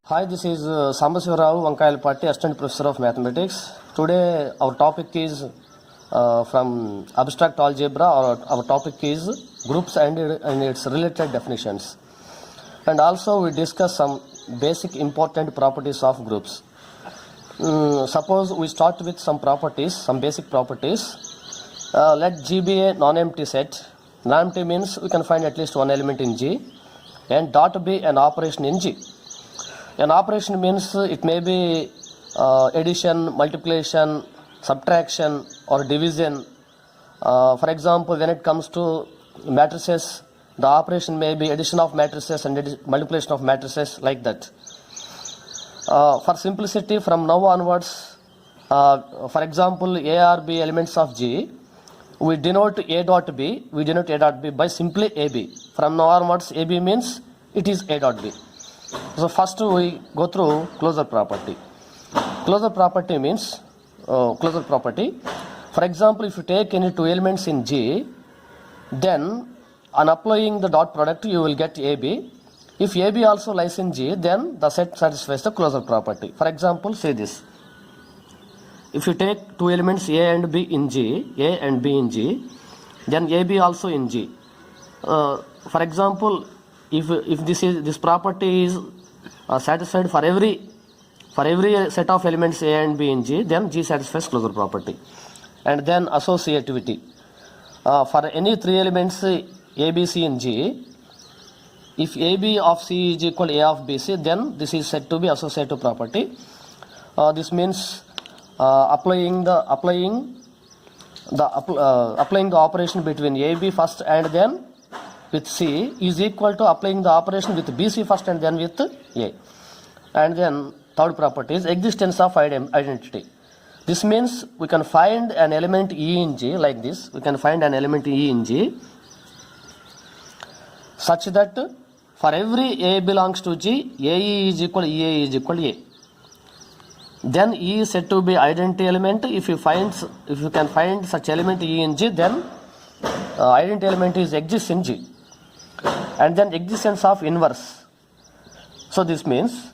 Hi, this is Sambasivaravu Vankayalpatti, Assistant Professor of Mathematics. Today our topic is from abstract algebra, or our topic is groups and its related definitions. And also we discuss some basic important properties of groups. Suppose we start with some properties, some basic properties. Let G be a non-empty set. Non-empty means we can find at least one element in G, and dot be an operation in G. An operation means it may be addition, multiplication, subtraction, or division. For example, when it comes to matrices, the operation may be addition of matrices and multiplication of matrices, like that. For simplicity, from now onwards, for example, A or B elements of G, we denote A dot B, by simply AB. From now onwards, AB means it is A dot B. So first we go through closure property. Closure property means closure property. For example, if you take any two elements in G, then on applying the dot product you will get AB. If AB also lies in G, then the set satisfies the closure property. For example, say this. If you take two elements A and B in G, A and B in G, then AB also in G. For example, if this property is satisfied for every set of elements A and B in G, then G satisfies closure property. And then associativity. For any three elements A, B, C in G, if AB of C is equal to A of B, C, then this is said to be associative property. This means applying the operation between AB first and then with C is equal to applying the operation with BC first and then with A. And then third property is existence of identity. This means we can find an element E in G like this. We can find an element E in G such that for every A belongs to G, AE is equal to EA is equal to A. Then E is said to be identity element. If you can find such element E in G, then identity element exists in G. And then existence of inverse. So this means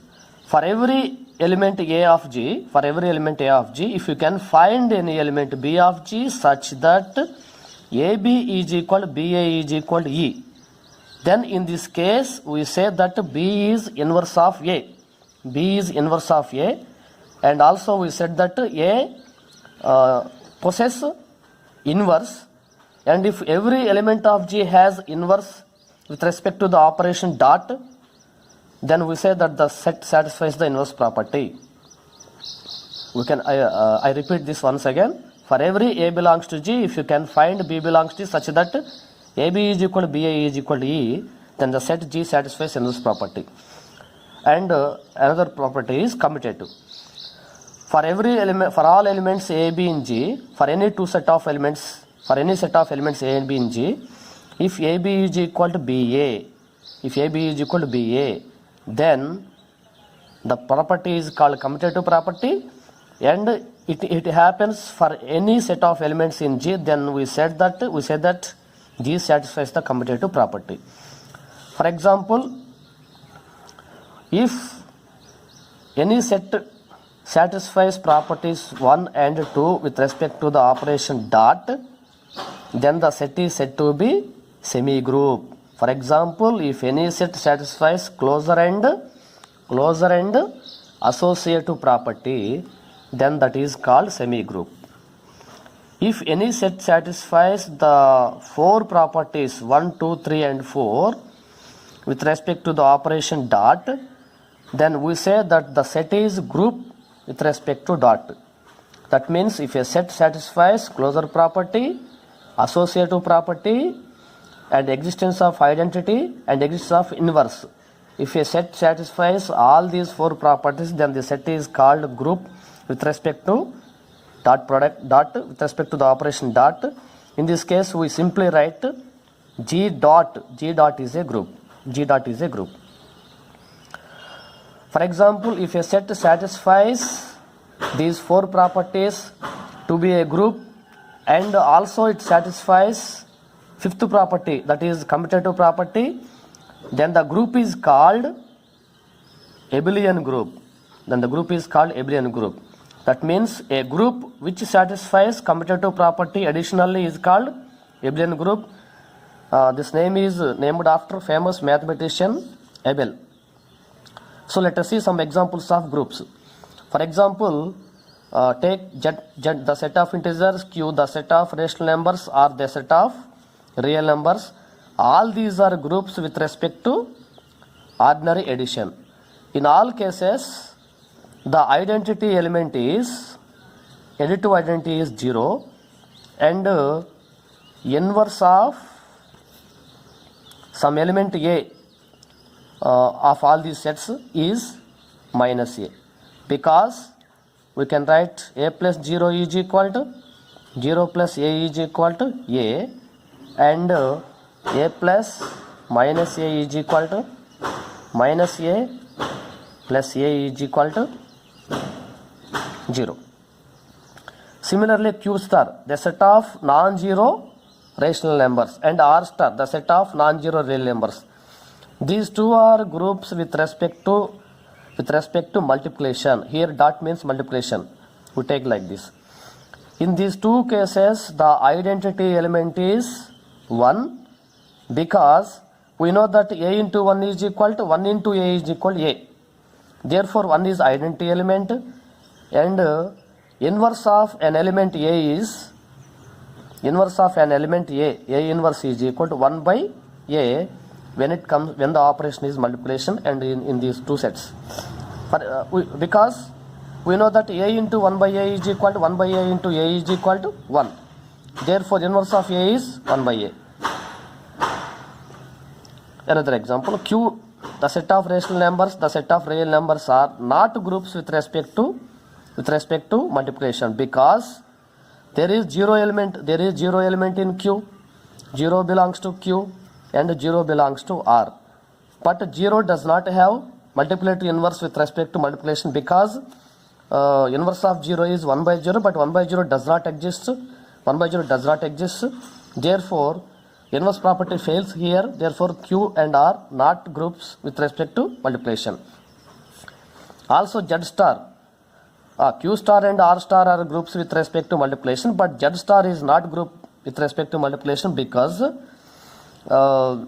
for every element A of G, if you can find any element B of G such that AB is equal to BA is equal to E, then in this case we say that B is inverse of A. B is inverse of A, and also we said that A possesses inverse, and if every element of G has inverse with respect to the operation dot, then we say that the set satisfies the inverse property. I repeat this once again. For every A belongs to G, if you can find B belongs to such that AB is equal to BA is equal to E, then the set G satisfies inverse property. And another property is commutative. For all elements A, B in G, for any set of elements A and B in G, if AB is equal to BA, then the property is called commutative property, and it happens for any set of elements in G, then we say that G satisfies the commutative property. For example, if any set satisfies properties 1 and 2 with respect to the operation dot, then the set is said to be semi-group. For example, if any set satisfies closure and associative property, then that is called semi-group. If any set satisfies the four properties 1, 2, 3 and 4 with respect to the operation dot, then we say that the set is group with respect to dot. That means if a set satisfies closure property, associative property, and existence of identity and existence of inverse, if a set satisfies all these four properties, then the set is called group with respect to with respect to the operation dot. In this case we simply write G dot is a group. For example, if a set satisfies these four properties to be a group, and also it satisfies fifth property, that is commutative property, then the group is called abelian group, then the group is called abelian group. That means a group which satisfies commutative property additionally is called abelian group. This name is named after famous mathematician Abel. So let us see some examples of groups. For example, take the set of integers, Q, the set of rational numbers, or the set of real numbers. All these are groups with respect to ordinary addition. In all cases, the identity element is, additive identity is 0, and inverse of some element A of all these sets is minus A, because we can write A plus 0 is equal to 0 plus A is equal to A, and A plus minus A is equal to minus A plus A is equal to 0. Similarly, Q star, the set of non-zero rational numbers, and R star, the set of non-zero real numbers. These two are groups with respect to multiplication. Here dot means multiplication. We take like this. In these two cases, the identity element is 1, because we know that A into 1 is equal to 1 into A is equal to A. Therefore, 1 is identity element, and inverse of an element A is, inverse of an element A inverse is equal to 1 by A when the operation is multiplication, and in these two sets. Because we know that A into 1 by A is equal to 1 by A into A is equal to 1. Therefore, inverse of A is 1 by A. Another example, Q, the set of rational numbers, the set of real numbers are not groups with respect to multiplication, because there is zero element in Q. 0 belongs to Q and 0 belongs to R. But 0 does not have multiplicative inverse with respect to multiplication, because inverse of 0 is 1 by 0, but 1 by 0 does not exist. 1 by 0 does not exist. Therefore, inverse property fails here. Therefore, Q and R not groups with respect to multiplication. Also, Z star, Q star and R star are groups with respect to multiplication, but Z star is not group with respect to multiplication, because for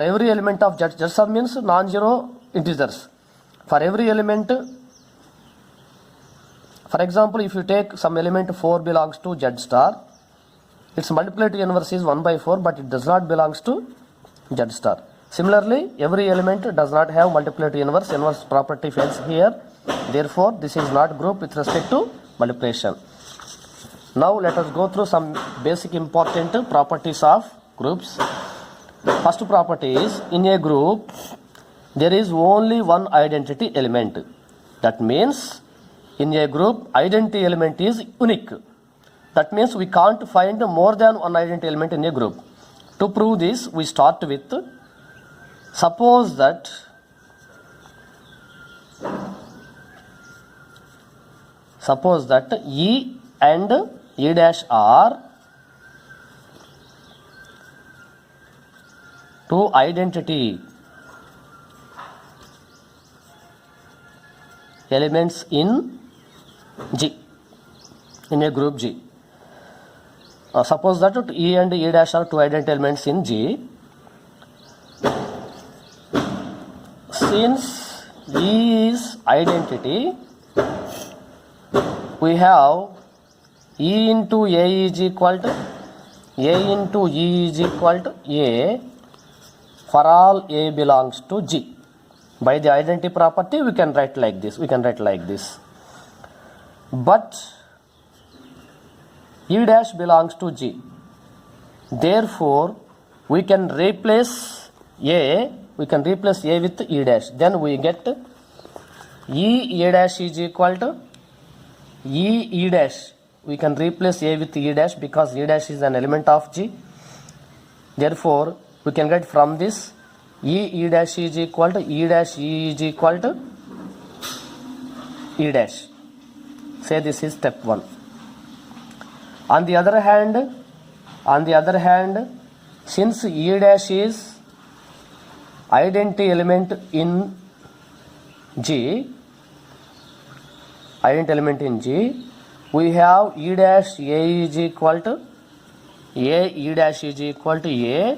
every element of Z star means non-zero integers. For every element, for example, if you take some element 4 belongs to Z star, its multiplicative inverse is 1 by 4, but it does not belongs to Z star. Similarly, every element does not have multiplicative inverse. Inverse property fails here. Therefore, this is not group with respect to multiplication. Now let us go through some basic important properties of groups. First property is, in a group there is only one identity element. That means in a group identity element is unique. That means we can't find more than one identity element in a group. To prove this, we start with, suppose that E and E dash are two identity elements in G, in a group G. Suppose that E and E dash are two identity elements in G. Since E is identity, we have E into A is equal to A into E is equal to A for all A belongs to G. By the identity property, we can write like this. But E dash belongs to G. Therefore, we can replace A with E dash. Then we get E dash is equal to E dash. We can replace A with E dash because E dash is an element of G. Therefore, we can get from this E dash is equal to E dash E is equal to E dash. Say this is step 1. On the other hand, since E dash is identity element in G, identity element in G, we have E dash A is equal to A, E dash is equal to A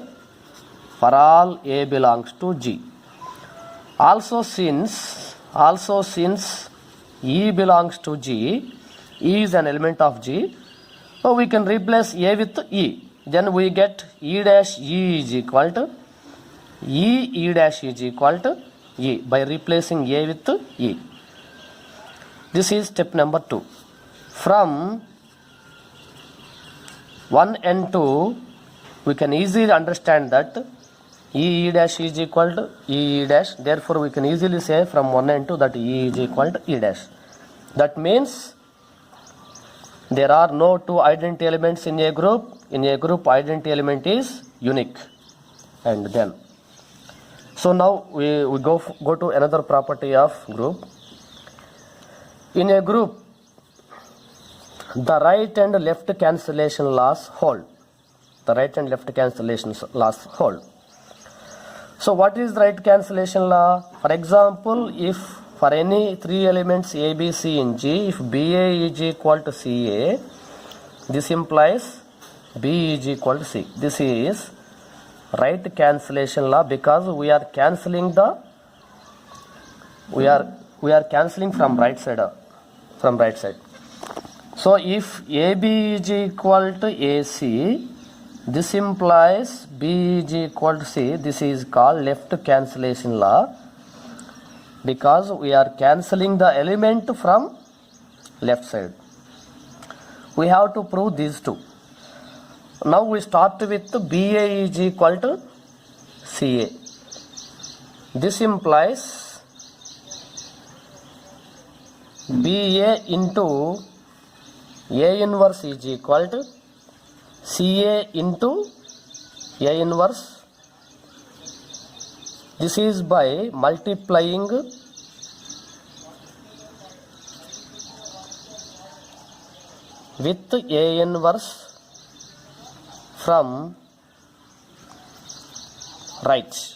for all A belongs to G. Also since E belongs to G, E is an element of G, so we can replace A with E. Then we get E dash E is equal to E dash is equal to E by replacing A with E. This is step number 2. From 1 and 2, we can easily understand that E dash is equal to E dash. Therefore, we can easily say from 1 and 2 that E is equal to E dash. That means there are no two identity elements in a group. In a group, identity element is unique. And then, so now we go to another property of group. In a group, the right and left cancellation laws hold. The right and left cancellation laws hold. So what is the right cancellation law? For example, if for any three elements A, B, C in G, if BA is equal to CA, this implies B is equal to C. This is right cancellation law because we are cancelling from right side. So if AB is equal to AC, this implies B is equal to C. This is called left cancellation law because we are cancelling the element from left side. We have to prove these two. Now we start with BA is equal to CA. This implies BA into A inverse is equal to CA into A inverse. This is by multiplying with A inverse from right.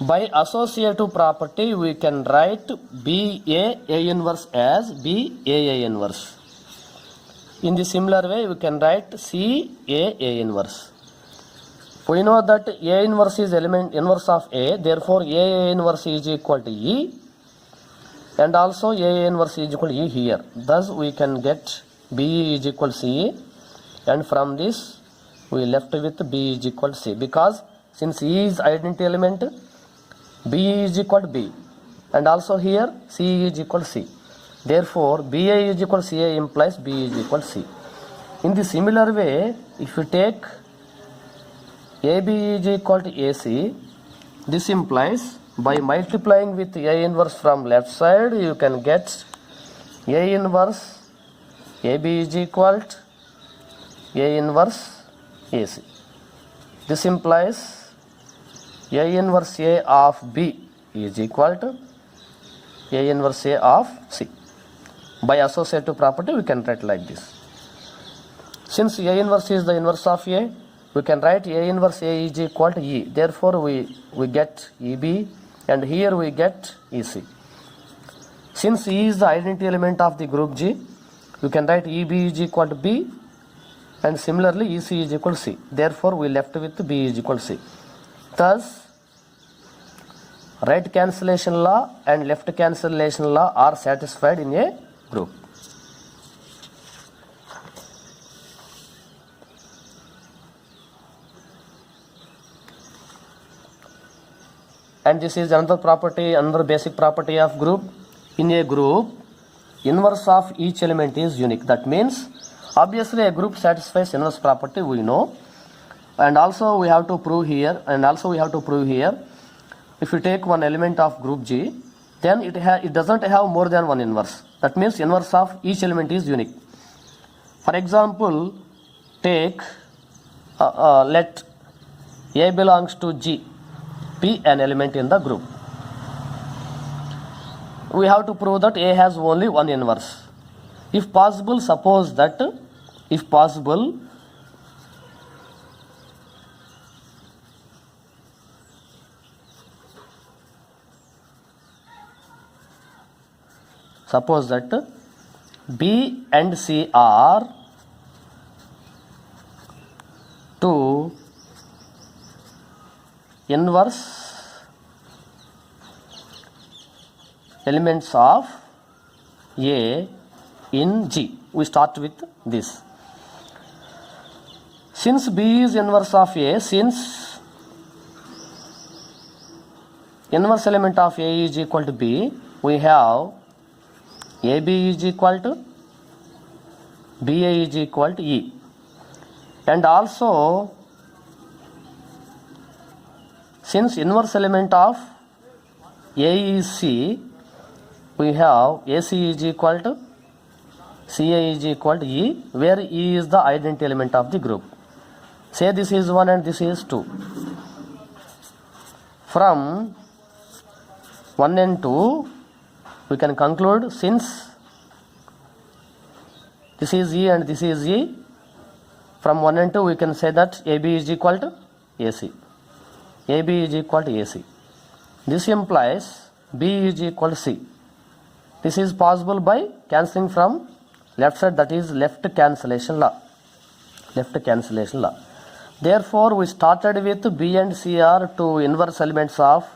By associative property, we can write BA A inverse as BA inverse. In the similar way, we can write CA inverse. We know that A inverse is element inverse of A, therefore A inverse is equal to E, and also A inverse is equal to E here. Thus we can get B is equal to CA, and from this we left with B is equal to C, because since E is identity element, B is equal to B, and also here C is equal to C. Therefore, BA is equal to CA implies B is equal to C. In the similar way, if you take AB is equal to AC, this implies by multiplying with A inverse from left side, you can get A inverse AB is equal to A inverse AC. This implies A inverse A of B is equal to A inverse A of C. By associative property, we can write like this. Since A inverse is the inverse of A, we can write A inverse A is equal to E. Therefore, we get EB, and here we get EC. Since E is the identity element of the group G, we can write EB is equal to B, and similarly EC is equal to C. Therefore, we left with B is equal to C. Thus, right cancellation law and left cancellation law are satisfied in a group. And this is another property, another basic property of group. In a group, inverse of each element is unique. That means obviously a group satisfies inverse property, we know. And also we have to prove here, if you take one element of group G, then it doesn't have more than one inverse. That means inverse of each element is unique. For example, take let A belongs to G, P an element in the group. We have to prove that A has only one inverse. If possible, suppose that Suppose that B and C are two inverse elements of A in G. We start with this. Since B is inverse of A, since inverse element of A is equal to B, we have AB is equal to BA is equal to E. And also, since inverse element of A is C, we have AC is equal to CA is equal to E, where E is the identity element of the group. Say this is 1 and this is 2. From 1 and 2, we can conclude, since this is E and this is E, from 1 and 2 we can say that AB is equal to AC. AB is equal to AC. This implies B is equal to C. This is possible by cancelling from left side, that is left cancellation law. Left cancellation law. Therefore, we started with B and C are two inverse elements of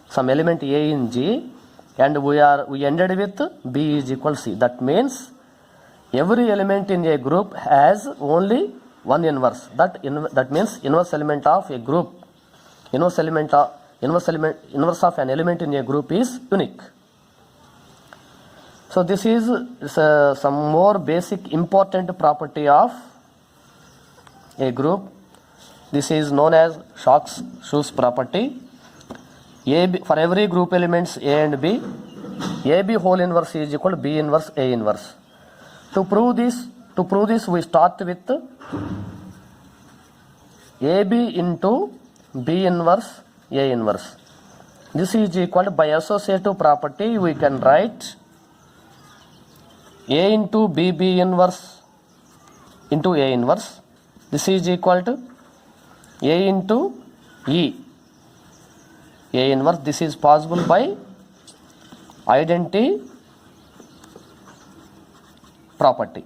some element A in G, and we ended with B is equal to C. That means every element in a group has only one inverse. That means inverse element of a group, inverse of an element in a group is unique. So this is some more basic important property of a group. This is known as Sharp-Shoes property. For every group elements A and B, AB whole inverse is equal to B inverse A inverse. To prove this, we start with AB into B inverse A inverse. This is equal to, by associative property, we can write A into B inverse into A inverse. This is equal to A into E A inverse. This is possible by identity property.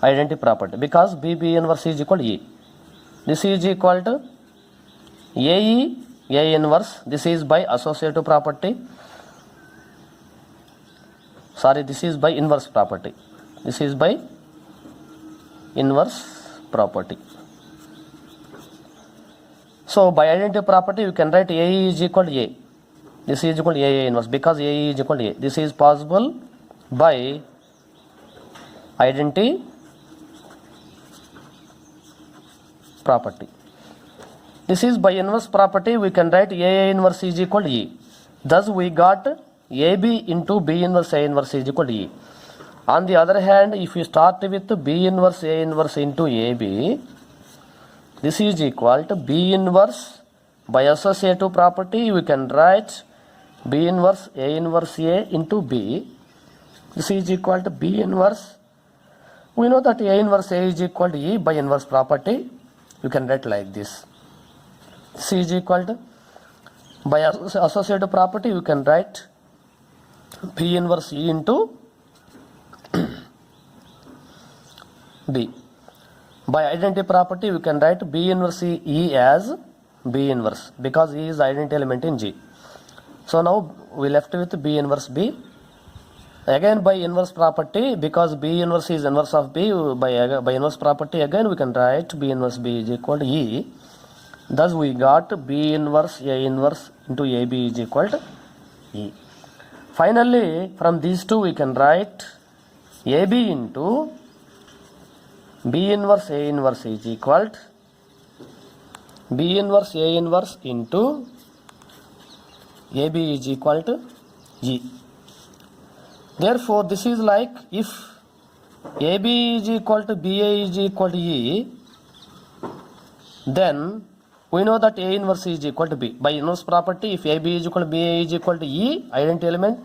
Identity property, because B inverse is equal to E. This is equal to AE A inverse. This is by associative property. This is by inverse property. This is by inverse property. So by identity property, you can write AE is equal to A. This is equal to A inverse, because AE is equal to A. This is possible by identity property. This is by inverse property, we can write A inverse is equal to E. Thus we got AB into B inverse A inverse is equal to E. On the other hand, if you start with B inverse A inverse into AB, this is equal to B inverse. By associative property, we can write B inverse A inverse A into B. This is equal to B inverse. We know that A inverse A is equal to E by inverse property. You can write like this. This is equal to, by associative property, you can write B inverse E into B. By identity property, we can write B inverse E as B inverse, because E is the identity element in G. So now we left with B inverse B. Again by inverse property, because B inverse is inverse of B, by inverse property again we can write B inverse B is equal to E. Thus we got B inverse A inverse into AB is equal to E. Finally, from these two we can write AB into B inverse A inverse is equal to B inverse A inverse into AB is equal to E. Therefore, this is like, if AB is equal to BA is equal to E, then we know that A inverse is equal to B. By inverse property, if AB is equal to BA is equal to E, identity element,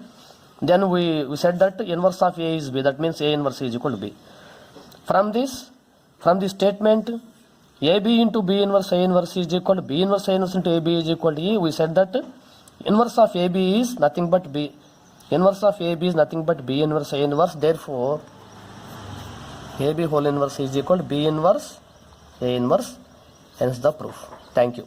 then we said that inverse of A is B. That means A inverse is equal to B. From this statement, AB into B inverse A inverse is equal to B inverse A inverse into AB is equal to E. We said that inverse of AB is nothing but B. Inverse of AB is nothing but B inverse A inverse. Therefore, AB whole inverse is equal to B inverse A inverse. Hence the proof. Thank you.